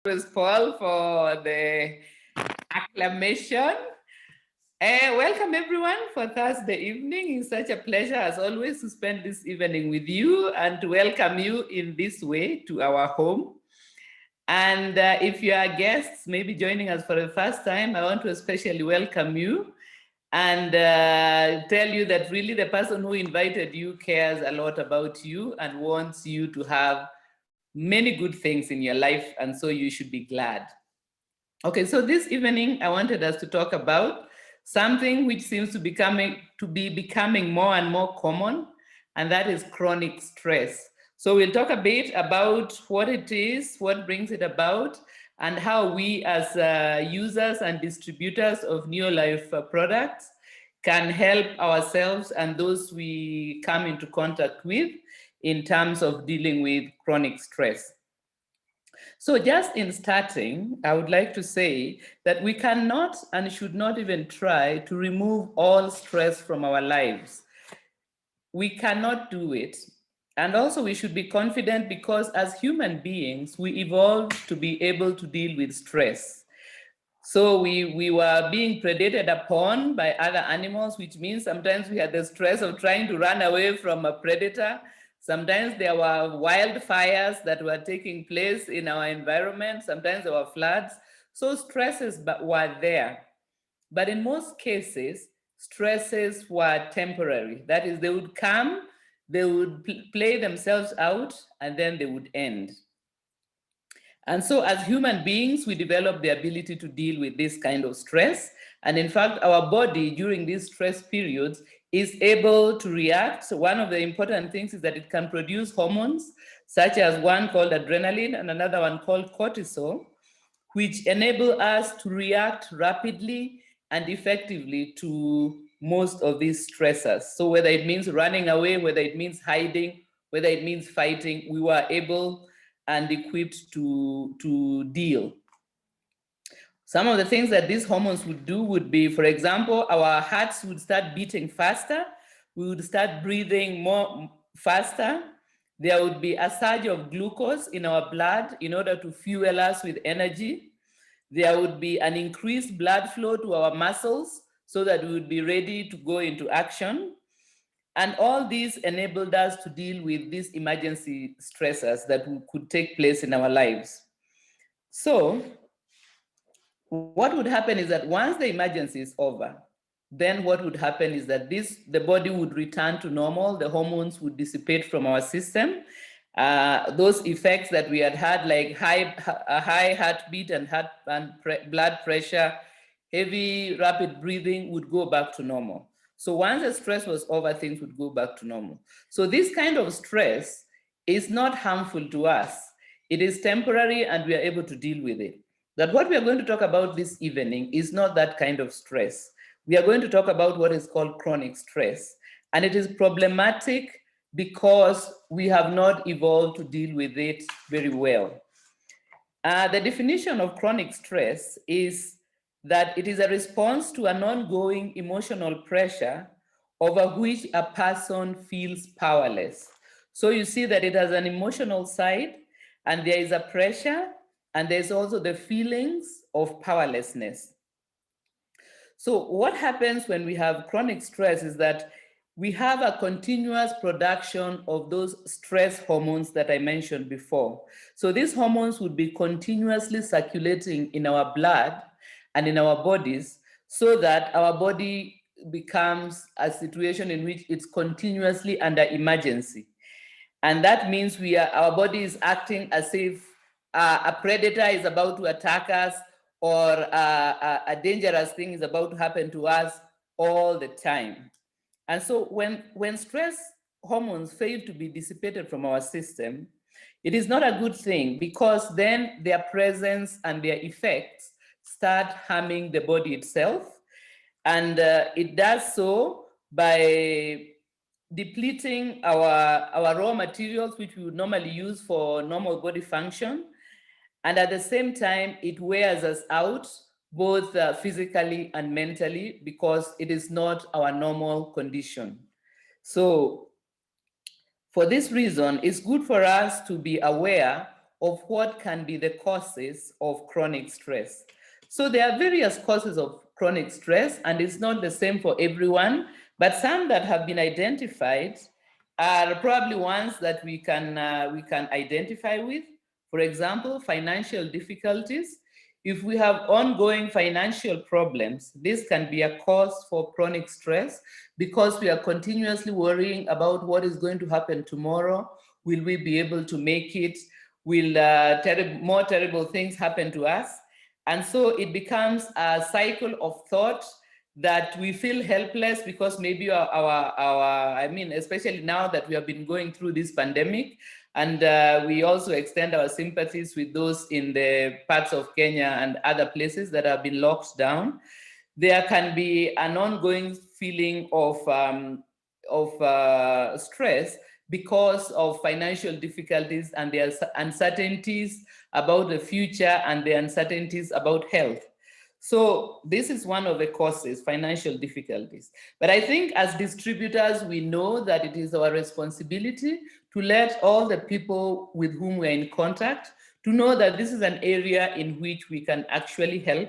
Paul for the acclamation. Welcome everyone for Thursday evening. It's such a pleasure as always to spend this evening with you and to welcome you in this way to our home. And if you are guests, maybe joining us for the first time, I want to especially welcome you and tell you that really the person who invited you cares a lot about you and wants you to have many good things in your life, and so you should be glad. Okay, so this evening I wanted us to talk about something which seems to be becoming more and more common, and that is chronic stress. So we'll talk a bit about what it is, what brings it about, and how we as users and distributors of Neolife products can help ourselves and those we come into contact with in terms of dealing with chronic stress. So just in starting, I would like to say that we cannot and should not even try to remove all stress from our lives. We cannot do it. And also we should be confident because as human beings, we evolved to be able to deal with stress. So we were being predated upon by other animals, which means sometimes we had the stress of trying to run away from a predator. Sometimes there were wildfires that were taking place in our environment. Sometimes there were floods. So stresses were there. But in most cases, stresses were temporary. That is, they would come, they would play themselves out, and then they would end. And so as human beings, we develop the ability to deal with this kind of stress. And in fact, our body during these stress periods is able to react. So one of the important things is that it can produce hormones, such as one called adrenaline and another one called cortisol, which enable us to react rapidly and effectively to most of these stressors. So whether it means running away, whether it means hiding, whether it means fighting, we were able and equipped to deal. Some of the things that these hormones would do would be, for example, our hearts would start beating faster. We would start breathing more faster. There would be a surge of glucose in our blood in order to fuel us with energy. There would be an increased blood flow to our muscles so that we would be ready to go into action. And all these enabled us to deal with these emergency stressors that could take place in our lives. So what would happen is that once the emergency is over, then what would happen is that the body would return to normal, the hormones would dissipate from our system. Those effects that we had like a high heartbeat and blood pressure, heavy, rapid breathing would go back to normal. So once the stress was over, things would go back to normal. So this kind of stress is not harmful to us. It is temporary and we are able to deal with it. That what we are going to talk about this evening is not that kind of stress. We are going to talk about what is called chronic stress. And it is problematic because we have not evolved to deal with it very well. The definition of chronic stress is that it is a response to an ongoing emotional pressure over which a person feels powerless. So you see that it has an emotional side, and there is a pressure, and there's also the feelings of powerlessness. So what happens when we have chronic stress is that we have a continuous production of those stress hormones that I mentioned before. So these hormones would be continuously circulating in our blood and in our bodies so that our body becomes a situation in which it's continuously under emergency. And that means our body is acting as if a predator is about to attack us or a dangerous thing is about to happen to us all the time. And so when stress hormones fail to be dissipated from our system, it is not a good thing because then their presence and their effects start harming the body itself. And it does so by depleting our raw materials, which we would normally use for normal body function. And at the same time, it wears us out, both physically and mentally, because it is not our normal condition. So for this reason, it's good for us to be aware of what can be the causes of chronic stress. So there are various causes of chronic stress, and it's not the same for everyone, but some that have been identified are probably ones that we can identify with. For example, financial difficulties. If we have ongoing financial problems, this can be a cause for chronic stress because we are continuously worrying about what is going to happen tomorrow. Will we be able to make it? Will more terrible things happen to us? And so it becomes a cycle of thought that we feel helpless because maybe I mean, especially now that we have been going through this pandemic, and we also extend our sympathies with those in the parts of Kenya and other places that have been locked down. There can be an ongoing feeling of stress because of financial difficulties and the uncertainties about the future and the uncertainties about health. So this is one of the causes, financial difficulties. But I think as distributors, we know that it is our responsibility to let all the people with whom we're in contact to know that this is an area in which we can actually help,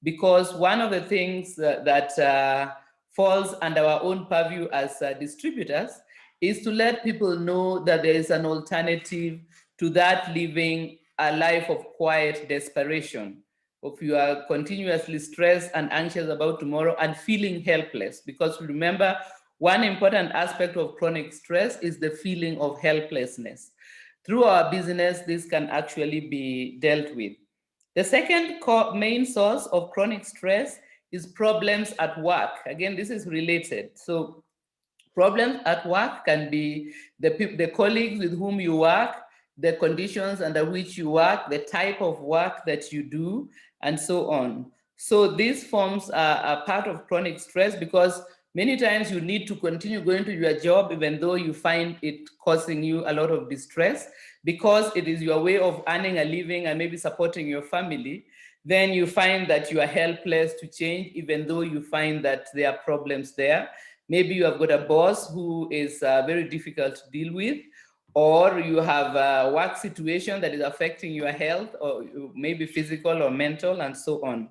because one of the things that falls under our own purview as distributors is to let people know that there is an alternative to that living a life of quiet desperation. If you are continuously stressed and anxious about tomorrow and feeling helpless, because remember, one important aspect of chronic stress is the feeling of helplessness. Through our business, this can actually be dealt with. The second main source of chronic stress is problems at work. Again, this is related. So problems at work can be the colleagues with whom you work, the conditions under which you work, the type of work that you do, and so on. So this forms a part of chronic stress because many times you need to continue going to your job even though you find it causing you a lot of distress because it is your way of earning a living and maybe supporting your family. Then you find that you are helpless to change even though you find that there are problems there. Maybe you have got a boss who is very difficult to deal with, or you have a work situation that is affecting your health, or maybe physical or mental, and so on.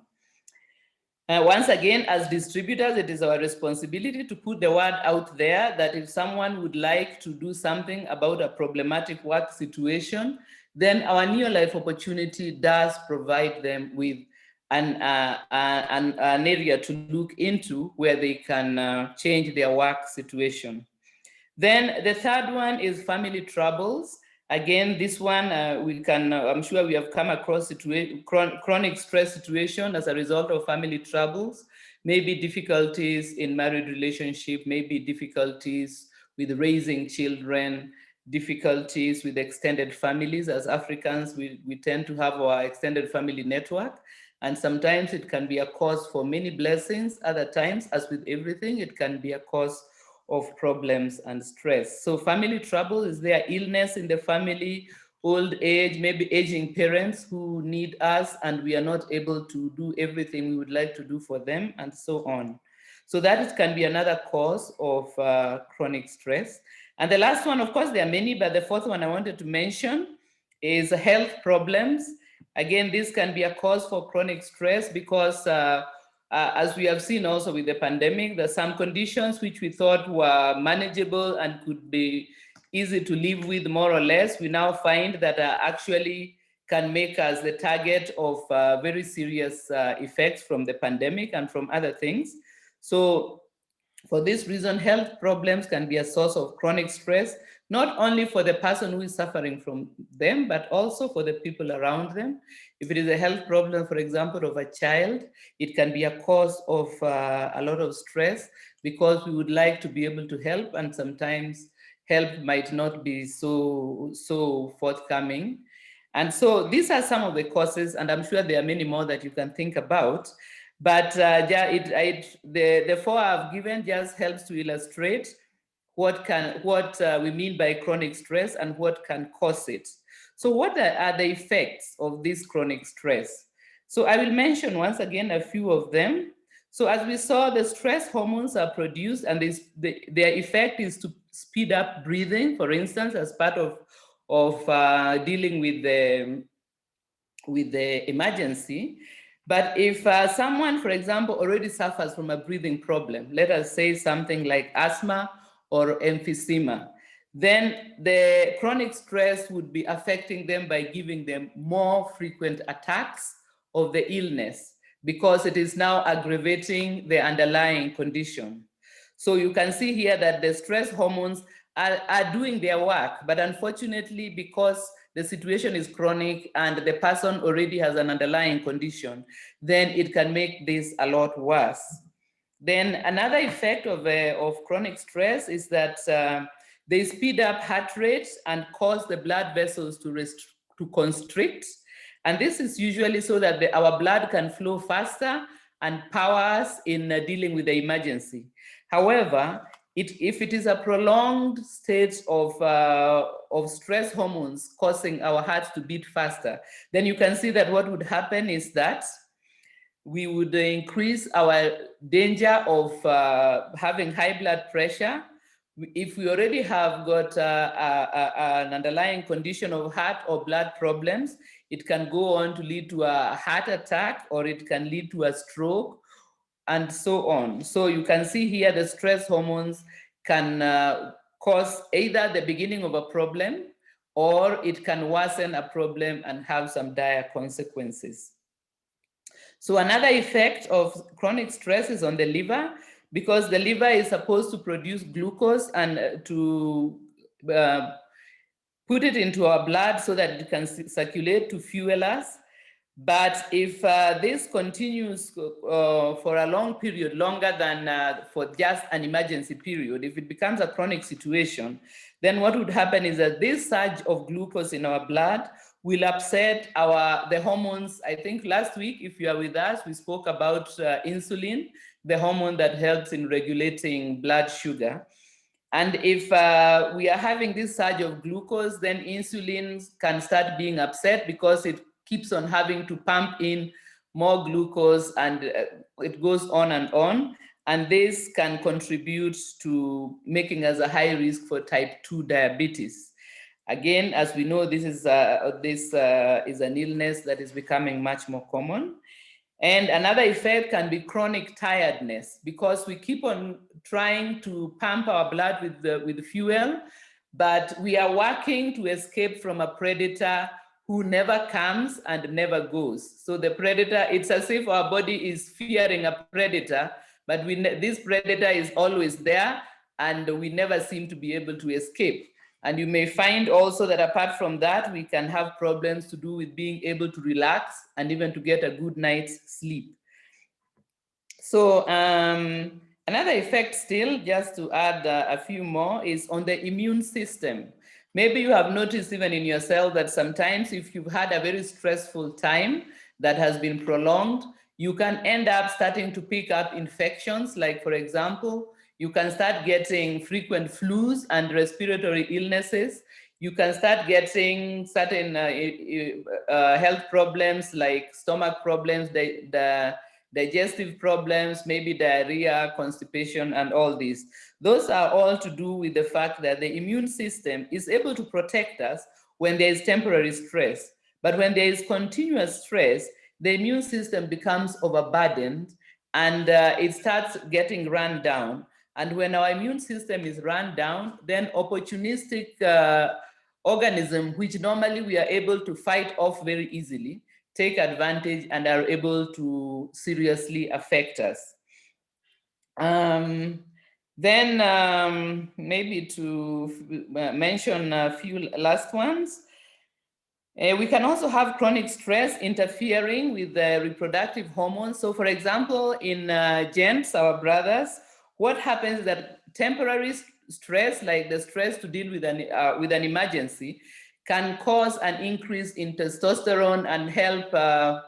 Once again, as distributors, it is our responsibility to put the word out there that if someone would like to do something about a problematic work situation, then our Neolife opportunity does provide them with an area to look into where they can change their work situation. Then the third one is family troubles. Again, this one I'm sure we have come across chronic stress situation as a result of family troubles, maybe difficulties in married relationship, maybe difficulties with raising children, difficulties with extended families. As Africans, we tend to have our extended family network. And sometimes it can be a cause for many blessings. Other times, as with everything, it can be a cause of problems and stress. So family trouble, is there illness in the family, old age, maybe aging parents who need us and we are not able to do everything we would like to do for them, and so on. So that can be another cause of chronic stress. And the last one, of course, there are many, but the fourth one I wanted to mention is health problems. Again, this can be a cause for chronic stress because as we have seen also with the pandemic, there are some conditions which we thought were manageable and could be easy to live with more or less. We now find that actually can make us the target of very serious effects from the pandemic and from other things. So for this reason, health problems can be a source of chronic stress, not only for the person who is suffering from them, but also for the people around them. If it is a health problem, for example, of a child, it can be a cause of a lot of stress because we would like to be able to help, and sometimes help might not be so forthcoming. And so these are some of the causes, and I'm sure there are many more that you can think about. But the four I've given just helps to illustrate what we mean by chronic stress and what can cause it. So what are the effects of this chronic stress? So I will mention once again a few of them. So as we saw, the stress hormones are produced, and their effect is to speed up breathing, for instance, as part of dealing with the emergency. But if someone, for example, already suffers from a breathing problem, let us say something like asthma or emphysema, then the chronic stress would be affecting them by giving them more frequent attacks of the illness, because it is now aggravating the underlying condition. So you can see here that the stress hormones are doing their work, but unfortunately, because the situation is chronic and the person already has an underlying condition, then it can make this a lot worse. Then another effect of chronic stress is that they speed up heart rate and cause the blood vessels to constrict. And this is usually so that our blood can flow faster and power us in dealing with the emergency. However, if it is a prolonged state of stress hormones causing our hearts to beat faster, then you can see that what would happen is that we would increase our danger of having high blood pressure. If we already have got an underlying condition of heart or blood problems, it can go on to lead to a heart attack, or it can lead to a stroke, and so on. So you can see here the stress hormones can cause either the beginning of a problem, or it can worsen a problem and have some dire consequences. So another effect of chronic stress is on the liver, because the liver is supposed to produce glucose and to put it into our blood so that it can circulate to fuel us. But if this continues for a long period, longer than for just an emergency period, if it becomes a chronic situation, then what would happen is that this surge of glucose in our blood will upset the hormones. I think last week, if you are with us, we spoke about insulin, the hormone that helps in regulating blood sugar. And if we are having this surge of glucose, then insulin can start being upset, because it keeps on having to pump in more glucose, and it goes on. And this can contribute to making us a high risk for type 2 diabetes. Again, as we know, this is an illness that is becoming much more common. And another effect can be chronic tiredness, because we keep on trying to pump our blood with fuel, but we are working to escape from a predator who never comes and never goes. So the predator, it's as if our body is fearing a predator, but this predator is always there, and we never seem to be able to escape. And you may find also that apart from that, we can have problems to do with being able to relax and even to get a good night's sleep. So another effect still, just to add a few more, is on the immune system. Maybe you have noticed even in yourself that sometimes if you've had a very stressful time that has been prolonged, you can end up starting to pick up infections. Like, for example, you can start getting frequent flus and respiratory illnesses. You can start getting certain health problems like stomach problems, the digestive problems, maybe diarrhea, constipation, and all these. Those are all to do with the fact that the immune system is able to protect us when there is temporary stress. But when there is continuous stress, the immune system becomes overburdened, and it starts getting run down. And when our immune system is run down, then opportunistic organisms, which normally we are able to fight off very easily, take advantage and are able to seriously affect us. Then maybe to mention a few last ones. We can also have chronic stress interfering with the reproductive hormones. So for example, in gents, our brothers, what happens is that temporary stress, like the stress to deal with an emergency, can cause an increase in testosterone and help a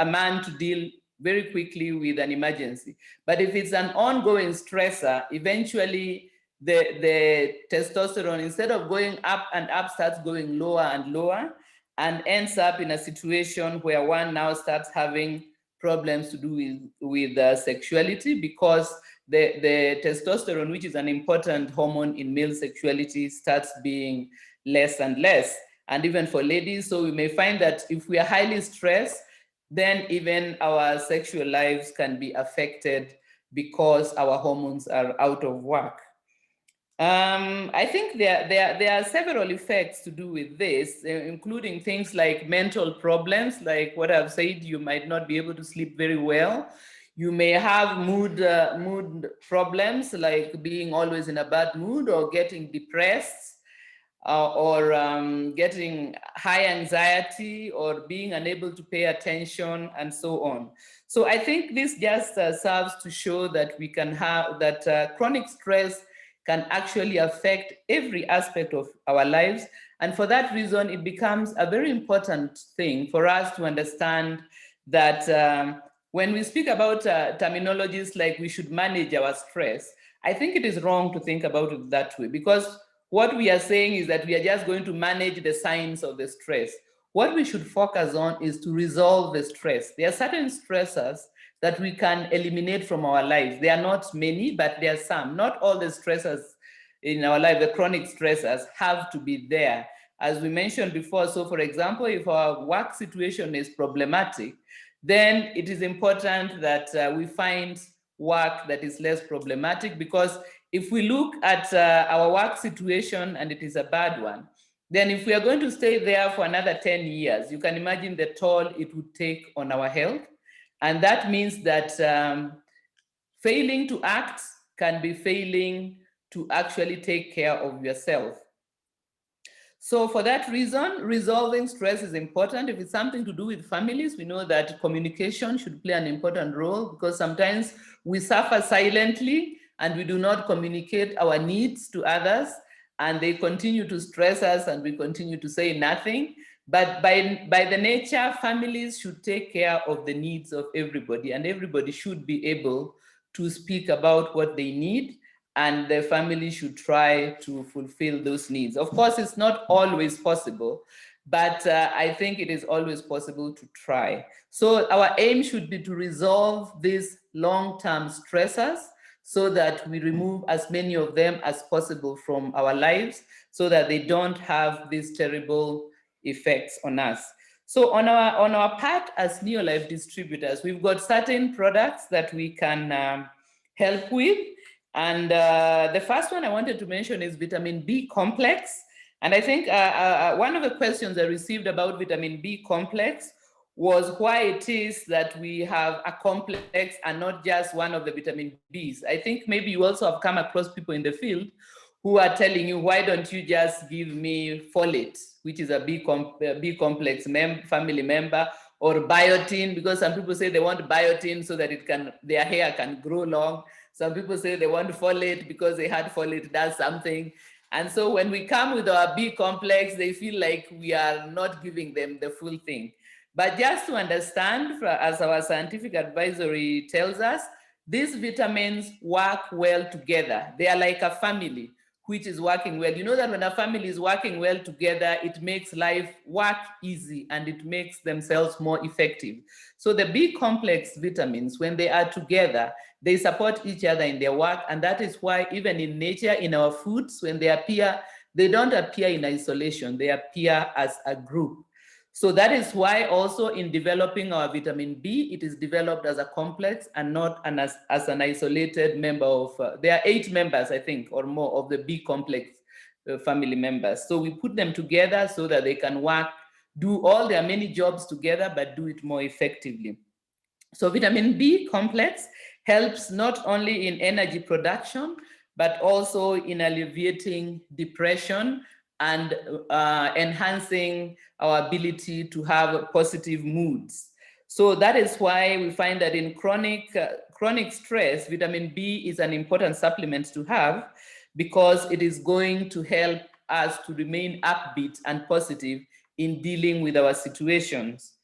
man to deal very quickly with an emergency. But if it's an ongoing stressor, eventually the testosterone, instead of going up and up, starts going lower and lower, and ends up in a situation where one now starts having problems to do with sexuality, because the testosterone, which is an important hormone in male sexuality, starts being less and less. And even for ladies, so we may find that if we are highly stressed, then even our sexual lives can be affected because our hormones are out of whack. I think there are several effects to do with this, including things like mental problems, like what I've said. You might not be able to sleep very well. You may have mood problems, like being always in a bad mood or getting depressed, or getting high anxiety, or being unable to pay attention, and so on. So I think this just serves to show that we can have that chronic stress can actually affect every aspect of our lives. And for that reason, it becomes a very important thing for us to understand that when we speak about terminologies like we should manage our stress, I think it is wrong to think about it that way, because what we are saying is that we are just going to manage the signs of the stress. What we should focus on is to resolve the stress. There are certain stressors that we can eliminate from our lives. There are not many, but there are some. Not all the stressors in our life, the chronic stressors, have to be there. As we mentioned before, so for example, if our work situation is problematic, then it is important that we find work that is less problematic, because if we look at our work situation and it is a bad one, then if we are going to stay there for another 10 years, you can imagine the toll it would take on our health. And that means that failing to act can be failing to actually take care of yourself. So for that reason, resolving stress is important. If it's something to do with families, we know that communication should play an important role, because sometimes we suffer silently and we do not communicate our needs to others, and they continue to stress us and we continue to say nothing. But by the nature, families should take care of the needs of everybody, and everybody should be able to speak about what they need, and the family should try to fulfill those needs. Of course, it's not always possible, but I think it is always possible to try. So our aim should be to resolve these long-term stressors, so that we remove as many of them as possible from our lives, so that they don't have these terrible effects on us. So on our part as Neolife distributors, we've got certain products that we can help with. And the first one I wanted to mention is vitamin B complex. And I think one of the questions I received about vitamin B complex was why it is that we have a complex and not just one of the vitamin Bs. I think maybe you also have come across people in the field who are telling you, why don't you just give me folate, which is a B complex family member, or biotin, because some people say they want biotin so that their hair can grow long. Some people say they want folate because they had folate does something. And so when we come with our B complex, they feel like we are not giving them the full thing. But just to understand, as our scientific advisory tells us, these vitamins work well together. They are like a family which is working well. You know that when a family is working well together, it makes life work easy and it makes themselves more effective. So the B complex vitamins, when they are together, they support each other in their work. And that is why even in nature, in our foods, when they appear, they don't appear in isolation, they appear as a group. So that is why also in developing our vitamin B, it is developed as a complex and not as an isolated member of, there are 8 members, I think, or more of the B complex family members. So we put them together so that they can work, do all their many jobs together, but do it more effectively. So vitamin B complex helps not only in energy production, but also in alleviating depression and enhancing our ability to have positive moods. So that is why we find that in chronic stress, vitamin B is an important supplement to have, because it is going to help us to remain upbeat and positive in dealing with our situations.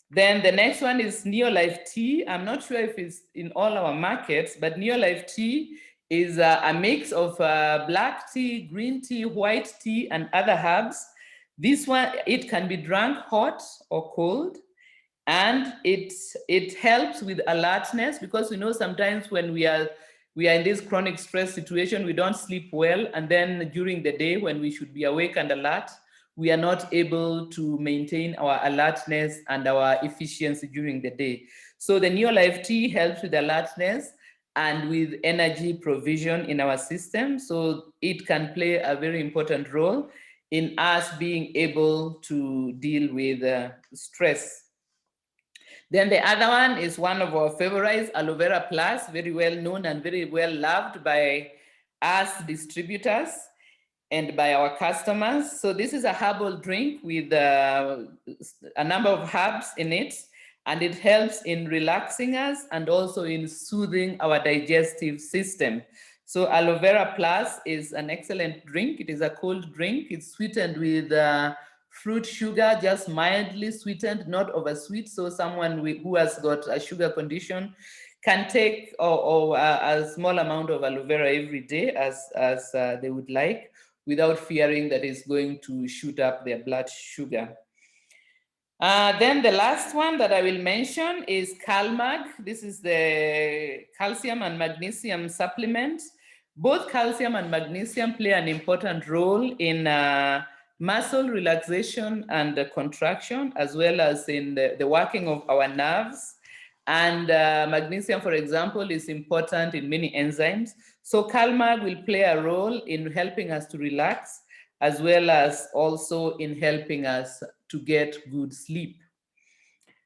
Then the next one is Neolife tea. I'm not sure if it's in all our markets, but Neolife tea is a mix of black tea, green tea, white tea, and other herbs. This one, it can be drunk hot or cold, and it helps with alertness, because we know sometimes when we are we are in this chronic stress situation, we don't sleep well, and then during the day when we should be awake and alert, we are not able to maintain our alertness and our efficiency during the day. So the Neolife tea helps with alertness and with energy provision in our system. So it can play a very important role in us being able to deal with stress. Then the other one is one of our favorites, Aloe Vera Plus, very well known and very well loved by us distributors and by our customers. So this is a herbal drink with a number of herbs in it, and it helps in relaxing us and also in soothing our digestive system. So Aloe Vera Plus is an excellent drink. It is a cold drink. It's sweetened with fruit sugar, just mildly sweetened, not oversweet. So someone who has got a sugar condition can take a small amount of aloe vera every day as they would like, without fearing that it's going to shoot up their blood sugar. Then the last one that I will mention is CalMag. This is the calcium and magnesium supplement. Both calcium and magnesium play an important role in muscle relaxation and contraction, as well as in the working of our nerves. And magnesium, for example, is important in many enzymes. So CalMag will play a role in helping us to relax, as well as also in helping us to get good sleep.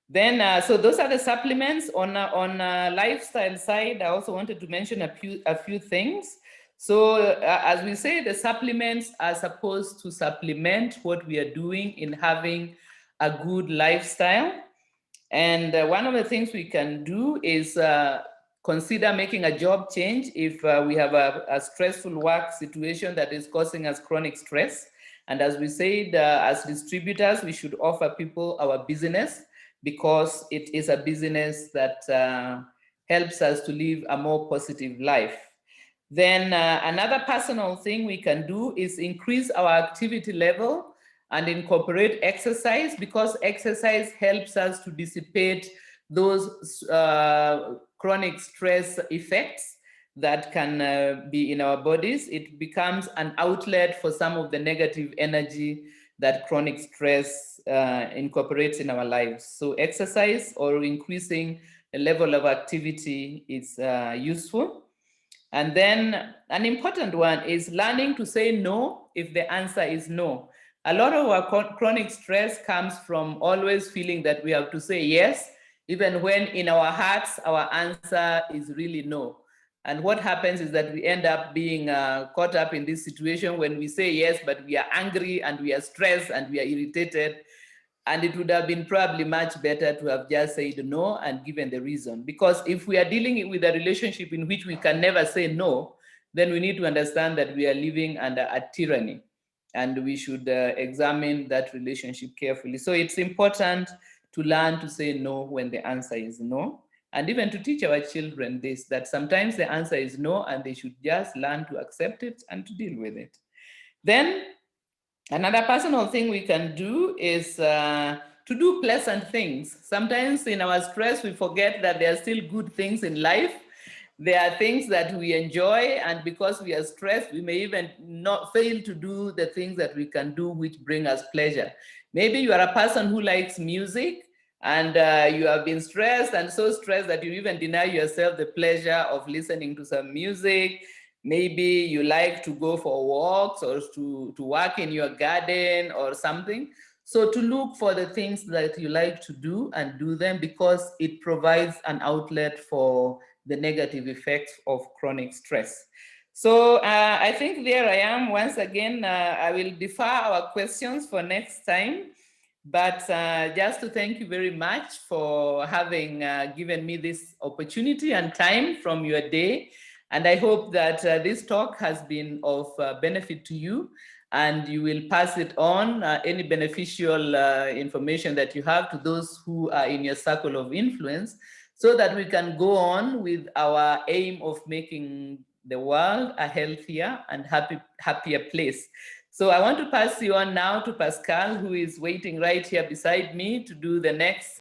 Then, so those are the supplements. On lifestyle side, I also wanted to mention a few things. So as we say, the supplements are supposed to supplement what we are doing in having a good lifestyle. And one of the things we can do is consider making a job change if we have a stressful work situation that is causing us chronic stress. And as we said, as distributors, we should offer people our business, because it is a business that helps us to live a more positive life. Then another personal thing we can do is increase our activity level and incorporate exercise, because exercise helps us to dissipate those chronic stress effects that can be in our bodies. It becomes an outlet for some of the negative energy that chronic stress incorporates in our lives. So exercise or increasing the level of activity is useful. And then an important one is learning to say no if the answer is no. A lot of our chronic stress comes from always feeling that we have to say yes, even when in our hearts, our answer is really no. And what happens is that we end up being caught up in this situation when we say yes, but we are angry and we are stressed and we are irritated. And it would have been probably much better to have just said no and given the reason. Because if we are dealing with a relationship in which we can never say no, then we need to understand that we are living under a tyranny, and we should examine that relationship carefully. So it's important to learn to say no when the answer is no, and even to teach our children this, that sometimes the answer is no and they should just learn to accept it and to deal with it. Then another personal thing we can do is to do pleasant things. Sometimes in our stress, we forget that there are still good things in life. There are things that we enjoy, and because we are stressed, we may even not fail to do the things that we can do which bring us pleasure. Maybe you are a person who likes music, and you have been stressed and so stressed that you even deny yourself the pleasure of listening to some music. Maybe you like to go for walks or to work in your garden or something. So to look for the things that you like to do and do them, because it provides an outlet for the negative effects of chronic stress. So I think there I am. Once again, I will defer our questions for next time. But just to thank you very much for having given me this opportunity and time from your day. And I hope that this talk has been of benefit to you, and you will pass it on, any beneficial information that you have, to those who are in your circle of influence, so that we can go on with our aim of making the world a healthier and happier place. So I want to pass you on now to Pascal, who is waiting right here beside me to do the next